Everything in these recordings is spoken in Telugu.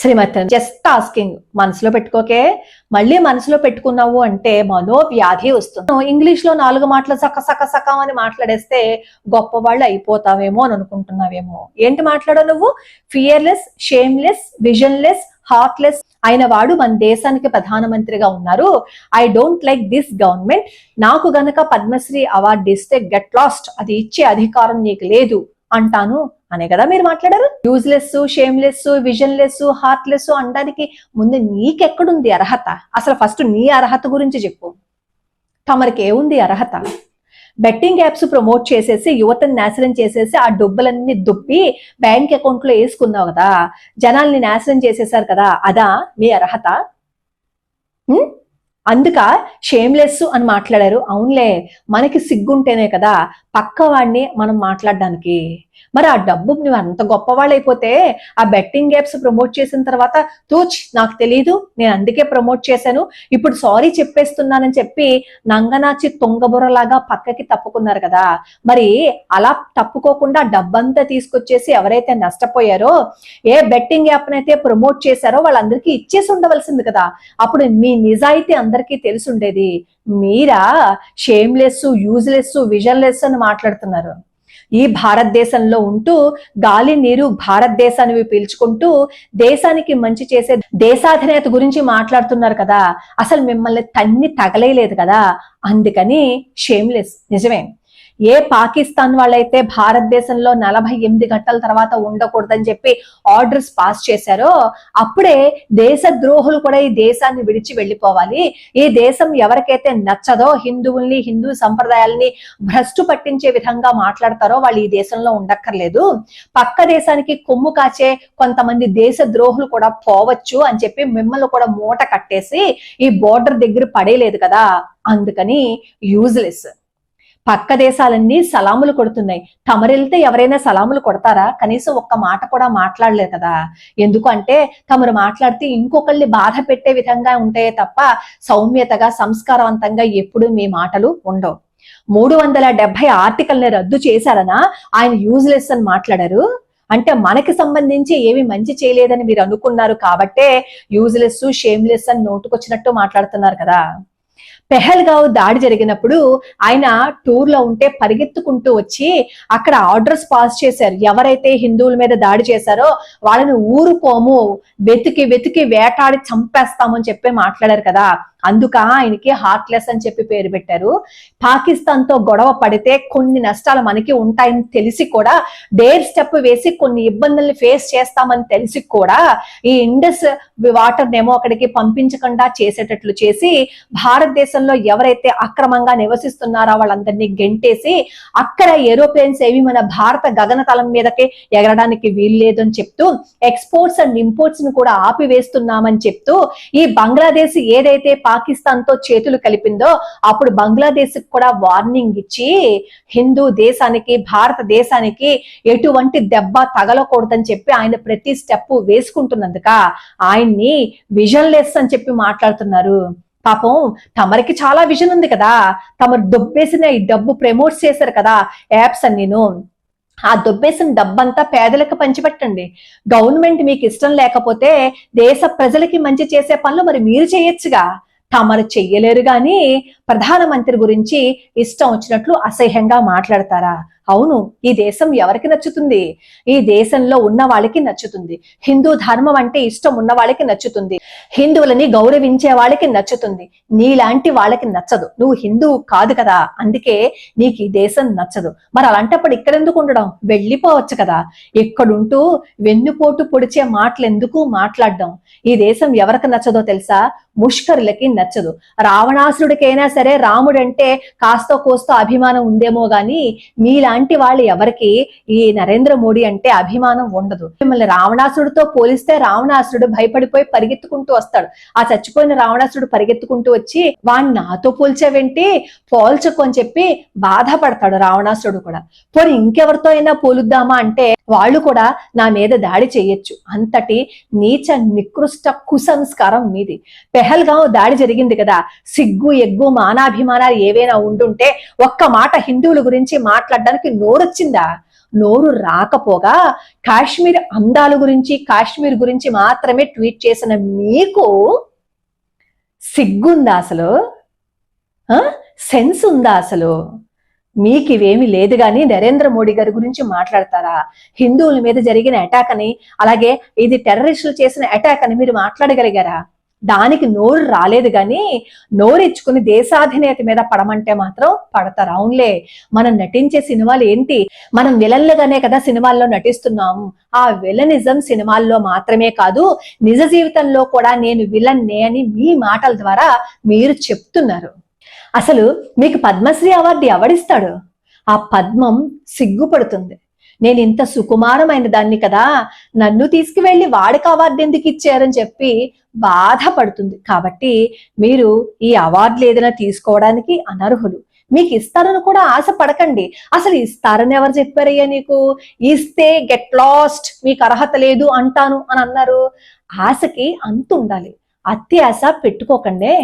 శ్రీమతి జస్ట్ ఆస్కింగ్, మనసులో పెట్టుకోకే. మళ్ళీ మనసులో పెట్టుకున్నావు అంటే మనోవ్యాధి వస్తుంది. ఇంగ్లీష్ లో 4 మాటలు సక అని మాట్లాడేస్తే గొప్పవాళ్ళు అయిపోతావేమో అని అనుకుంటున్నావేమో. ఏంటి మాట్లాడో నువ్వు? ఫియర్లెస్, షేమ్లెస్, విజన్లెస్, హార్ట్లెస్ అయిన వాడు మన దేశానికి ప్రధానమంత్రిగా ఉన్నారు. I don't like this government. నాకు గనక పద్మశ్రీ అవార్డు ఇస్తే గెట్ లాస్ట్, అది ఇచ్చే అధికారం నీకు లేదు అంటాను అనే కదా మీరు మాట్లాడారు. యూజ్లెస్, షేమ్లెస్, విజన్లెస్, హార్ట్లెస్ అనడానికి ముందు నీకెక్కడుంది అర్హత? అసలు ఫస్ట్ నీ అర్హత గురించి చెప్పు. తమరికి ఏముంది అర్హత? బెట్టింగ్ యాప్స్ ప్రమోట్ చేసేసి యువతని నాశనం చేసేసి ఆ డబ్బులన్నీ దుబ్బి బ్యాంక్ అకౌంట్ లో వేసుకున్నావు కదా, జనాల్ని నాశనం చేసేసారు కదా, అదా మీ అర్హత? అందుక షేమ్లెస్ అని మాట్లాడారు. అవునులే, మనకి సిగ్గుంటేనే కదా పక్కవాడిని మనం మాట్లాడడానికి. మరి ఆ డబ్బు నువ్వు అంత గొప్పవాళ్ళు అయిపోతే ఆ బెట్టింగ్ యాప్స్ ప్రమోట్ చేసిన తర్వాత తూచ్ నాకు తెలీదు, నేను అందుకే ప్రమోట్ చేశాను, ఇప్పుడు సారీ చెప్పేస్తున్నానని చెప్పి నంగనాచి తొంగబుర్రలాగా పక్కకి తప్పుకున్నారు కదా. మరి అలా తప్పుకోకుండా డబ్బంతా తీసుకొచ్చేసి ఎవరైతే నష్టపోయారో, ఏ బెట్టింగ్ యాప్ నైతే ప్రమోట్ చేశారో వాళ్ళందరికీ ఇచ్చేసి ఉండవలసింది కదా. అప్పుడు మీ నిజాయితీ అందరికీ తెలిసి ఉండేది. మీరా షేమ్లెస్, యూజ్లెస్, విజన్లెస్ అని మాట్లాడుతున్నారు. ఈ భారతదేశంలో ఉంటూ గాలి నీరు భారతదేశాన్ని పీల్చుకుంటూ దేశానికి మంచి చేసే దేశాధినేత గురించి మాట్లాడుతున్నారు కదా. అసలు మిమ్మల్ని తన్ని తగలేలేదు కదా, అందుకని షేమ్లెస్. నిజమే, ఏ పాకిస్తాన్ వాళ్ళైతే భారతదేశంలో 48 గంటల తర్వాత ఉండకూడదని చెప్పి ఆర్డర్స్ పాస్ చేశారో, అప్పుడే దేశ ద్రోహులు కూడా ఈ దేశాన్ని విడిచి వెళ్ళిపోవాలి. ఈ దేశం ఎవరికైతే నచ్చదో, హిందువుల్ని, హిందూ సంప్రదాయాల్ని భ్రష్టు పట్టించే విధంగా మాట్లాడతారో వాళ్ళు ఈ దేశంలో ఉండక్కర్లేదు. పక్క దేశానికి కొమ్ము కాచే కొంతమంది దేశ ద్రోహులు కూడా పోవచ్చు అని చెప్పి మిమ్మల్ని కూడా మూట కట్టేసి ఈ బోర్డర్ దగ్గర పడేలేదు కదా, అందుకని యూజ్లెస్. పక్క దేశాలన్నీ సలాములు కొడుతున్నాయి, తమరెళ్తే ఎవరైనా సలాములు కొడతారా? కనీసం ఒక్క మాట కూడా మాట్లాడలేదు కదా. ఎందుకు అంటే తమరు మాట్లాడితే ఇంకొకళ్ళని బాధ పెట్టే విధంగా ఉంటాయే తప్ప సౌమ్యతగా, సంస్కారవంతంగా ఎప్పుడు మీ మాటలు ఉండవు. 370 ఆర్టికల్ని రద్దు చేశారనా ఆయన యూజ్లెస్ అని మాట్లాడారు. అంటే మనకి సంబంధించి ఏమి మంచి చేయలేదని మీరు అనుకున్నారు కాబట్టే యూజ్లెస్, షేమ్లెస్ అని నోటుకొచ్చినట్టు మాట్లాడుతున్నారు కదా. పెహల్గావ్ దాడి జరిగినప్పుడు ఆయన టూర్ లో ఉంటే పరిగెత్తుకుంటూ వచ్చి అక్కడ ఆర్డర్స్ పాస్ చేశారు. ఎవరైతే హిందువుల మీద దాడి చేశారో వాళ్ళని ఊరుకోము, వెతికి వెతికి వేటాడి చంపేస్తామని చెప్పి మాట్లాడారు కదా. అందుక ఆయనకి హార్ట్లెస్ అని చెప్పి పేరు పెట్టారు. పాకిస్తాన్ తో గొడవ పడితే కొన్ని నష్టాలు మనకి ఉంటాయని తెలిసి కూడా, డేర్ స్టెప్ వేసి కొన్ని ఇబ్బందుల్ని ఫేస్ చేస్తామని తెలిసి కూడా ఈ ఇండస్ వాటర్ నేమో అక్కడికి పంపించకుండా చేసేటట్లు చేసి భారతదేశంలో ఎవరైతే అక్రమంగా నివసిస్తున్నారో వాళ్ళందరినీ గెంటేసి అక్కడ ఏరోప్లేన్స్ ఏవి మన భారత గగనతలం మీదకి ఎగరడానికి వీల్లేదు అని చెప్తూ ఎక్స్పోర్ట్స్ అండ్ ఇంపోర్ట్స్ ను కూడా ఆపివేస్తున్నామని చెప్తూ ఈ బంగ్లాదేశ్ ఏదైతే పాకిస్తాన్ తో చేతులు కలిపిందో అప్పుడు బంగ్లాదేశ్ కూడా వార్నింగ్ ఇచ్చి హిందూ దేశానికి, భారతదేశానికి ఎటువంటి దెబ్బ తగలకూడదని చెప్పి ఆయన ప్రతి స్టెప్ వేసుకుంటున్నందుక ఆయన్ని విజన్లెస్ అని చెప్పి మాట్లాడుతున్నారు. పాపం తమరికి చాలా విజన్ ఉంది కదా, తమరు దొబ్బేసిన ఈ డబ్బు ప్రమోట్ చేశారు కదా యాప్స్ అన్నీను. ఆ దొబ్బేసిన డబ్బంతా పేదలకు పంచిపెట్టండి. గవర్నమెంట్ మీకు ఇష్టం లేకపోతే దేశ ప్రజలకి మంచి చేసే పనులు మరి మీరు చేయొచ్చుగా, తమరు చెయ్యలేరు గాని ప్రధానమంత్రి గురించి ఇష్టం వచ్చినట్లు అసహ్యంగా మాట్లాడతారా? అవును, ఈ దేశం ఎవరికి నచ్చుతుంది? ఈ దేశంలో ఉన్న వాళ్ళకి నచ్చుతుంది. హిందూ ధర్మం అంటే ఇష్టం ఉన్న వాళ్ళకి నచ్చుతుంది, హిందువులని గౌరవించే వాళ్ళకి నచ్చుతుంది. నీలాంటి వాళ్ళకి నచ్చదు, నువ్వు హిందువు కాదు కదా, అందుకే నీకు ఈ దేశం నచ్చదు. మరి అలాంటప్పుడు ఇక్కడెందుకు ఉండడం? వెళ్ళిపోవచ్చు కదా. ఇక్కడుంటూ వెన్నుపోటు పొడిచే మాటలు ఎందుకు మాట్లాడడం? ఈ దేశం ఎవరికి నచ్చదో తెలుసా? ముష్కరులకి నచ్చదు. రావణాసురుడికైనా సరే రాముడంటే కాస్తో కోస్తో అభిమానం ఉందేమో గాని మీలాంటి వాళ్ళు ఎవరికి ఈ నరేంద్ర మోడీ అంటే అభిమానం ఉండదు. మిమ్మల్ని రావణాసురుడితో పోలిస్తే రావణాసురుడు భయపడిపోయి పరిగెత్తుకుంటూ వస్తాడు. ఆ చచ్చిపోయిన రావణాసురుడు పరిగెత్తుకుంటూ వచ్చి వాణ్ణి నాతో పోల్చేవేంటి, పోల్చకు అని చెప్పి బాధపడతాడు రావణాసురుడు కూడా. పోనీ ఇంకెవరితో అయినా పోలుద్దామా అంటే వాళ్ళు కూడా నా మీద దాడి చేయొచ్చు. అంతటి నీచ నికృష్ట కుసంస్కారం మీది. పెహల్గావ్ దాడి జరిగింది కదా, సిగ్గు, ఎగ్గు, మానాభిమానాలు ఏవైనా ఉండుంటే ఒక్క మాట హిందువుల గురించి మాట్లాడడానికి నోరొచ్చిందా? నోరు రాకపోగా కాశ్మీర్ అందాల గురించి కాశ్మీర్ గురించి మాత్రమే ట్వీట్ చేసిన మీకు సిగ్గుందా అసలు? సెన్స్ ఉందా అసలు? మీకు ఇవేమి లేదు కానీ నరేంద్ర మోడీ గారి గురించి మాట్లాడతారా? హిందువుల మీద జరిగిన అటాక్ అని, అలాగే ఇది టెర్రరిస్టులు చేసిన అటాక్ అని మీరు మాట్లాడగలిగారా? దానికి నోరు రాలేదు కానీ నోరిచ్చుకుని దేశాధినేత మీద పడమంటే మాత్రం పడతారు. అవునులే, మనం నటించే సినిమాలు ఏంటి, మనం విలన్లుగానే కదా సినిమాల్లో నటిస్తున్నాము. ఆ విలనిజం సినిమాల్లో మాత్రమే కాదు, నిజ జీవితంలో కూడా నేను విలన్నే అని మీ మాటల ద్వారా మీరు చెప్తున్నారు. అసలు మీకు పద్మశ్రీ అవార్డు ఎవడిస్తాడు? ఆ పద్మం సిగ్గుపడుతుంది. నేను ఇంత సుకుమారమైన దాన్ని కదా, నన్ను తీసుకువెళ్ళి వాడికి అవార్డు ఎందుకు ఇచ్చారని చెప్పి బాధపడుతుంది. కాబట్టి మీరు ఈ అవార్డులు ఏదైనా తీసుకోవడానికి అనర్హులు. మీకు ఇస్తారని కూడా ఆశ పడకండి. అసలు ఇస్తారని ఎవరు చెప్పారయ్యా నీకు? ఇస్తే గెట్ లాస్ట్, మీకు అర్హత లేదు అంటాను అని అన్నారు. ఆశకి అంతు ఉండాలి, అత్యాశ పెట్టుకోకండి.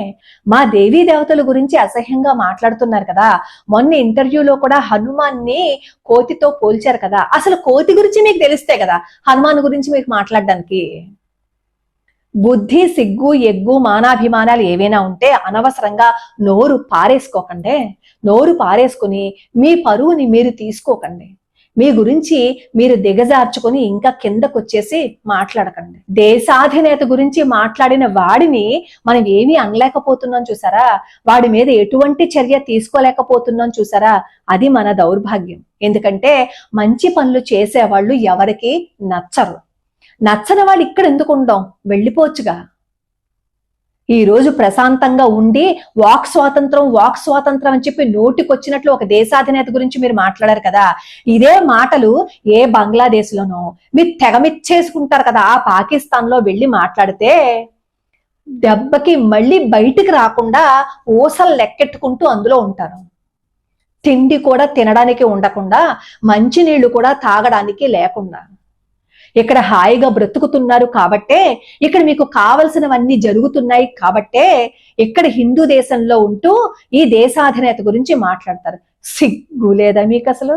మా దేవీ దేవతల గురించి అసహ్యంగా మాట్లాడుతున్నారు కదా. మొన్న ఇంటర్వ్యూలో కూడా హనుమాన్ని కోతితో పోల్చారు కదా. అసలు కోతి గురించి మీకు తెలిస్తే కదా హనుమాన్ గురించి మీకు మాట్లాడడానికి. బుద్ధి, సిగ్గు, ఎగ్గు, మానాభిమానాలు ఏవైనా ఉంటే అనవసరంగా నోరు పారేసుకోకండి. నోరు పారేసుకుని మీ పరువుని మీరు తీసుకోకండి. మీ గురించి మీరు దిగజార్చుకొని ఇంకా కిందకొచ్చేసి మాట్లాడకండి. దేశాధినేత గురించి మాట్లాడిన వాడిని మనం ఏమీ అనలేకపోతున్నాం చూసారా? వాడి మీద ఎటువంటి చర్య తీసుకోలేకపోతున్నాం చూసారా? అది మన దౌర్భాగ్యం. ఎందుకంటే మంచి పనులు చేసేవాళ్ళు ఎవరికి నచ్చరు. నచ్చని వాళ్ళు ఇక్కడ ఎందుకు ఉండం? వెళ్ళిపోవచ్చుగా. ఈ రోజు ప్రశాంతంగా ఉండి వాక్ స్వాతంత్రం అని చెప్పి నోటికొచ్చినట్లు ఒక దేశాధినేత గురించి మీరు మాట్లాడారు కదా. ఇదే మాటలు ఏ బంగ్లాదేశ్ లోనో మీరు తెగమిచ్చేసుకుంటారు కదా, ఆ పాకిస్తాన్ లో వెళ్ళి మాట్లాడితే దెబ్బకి మళ్ళీ బయటికి రాకుండా ఊసలు లెక్కెట్టుకుంటూ అందులో ఉంటారు. తిండి కూడా తినడానికి ఉండకుండా, మంచినీళ్లు కూడా తాగడానికి లేకుండా ఇక్కడ హాయిగా బ్రతుకుతున్నారు కాబట్టే, ఇక్కడ మీకు కావలసినవన్నీ జరుగుతున్నాయి కాబట్టే ఇక్కడ హిందూ దేశంలో ఉంటూ ఈ దేశాధినేత గురించి మాట్లాడతారు. సిగ్గు లేదా మీకు అసలు?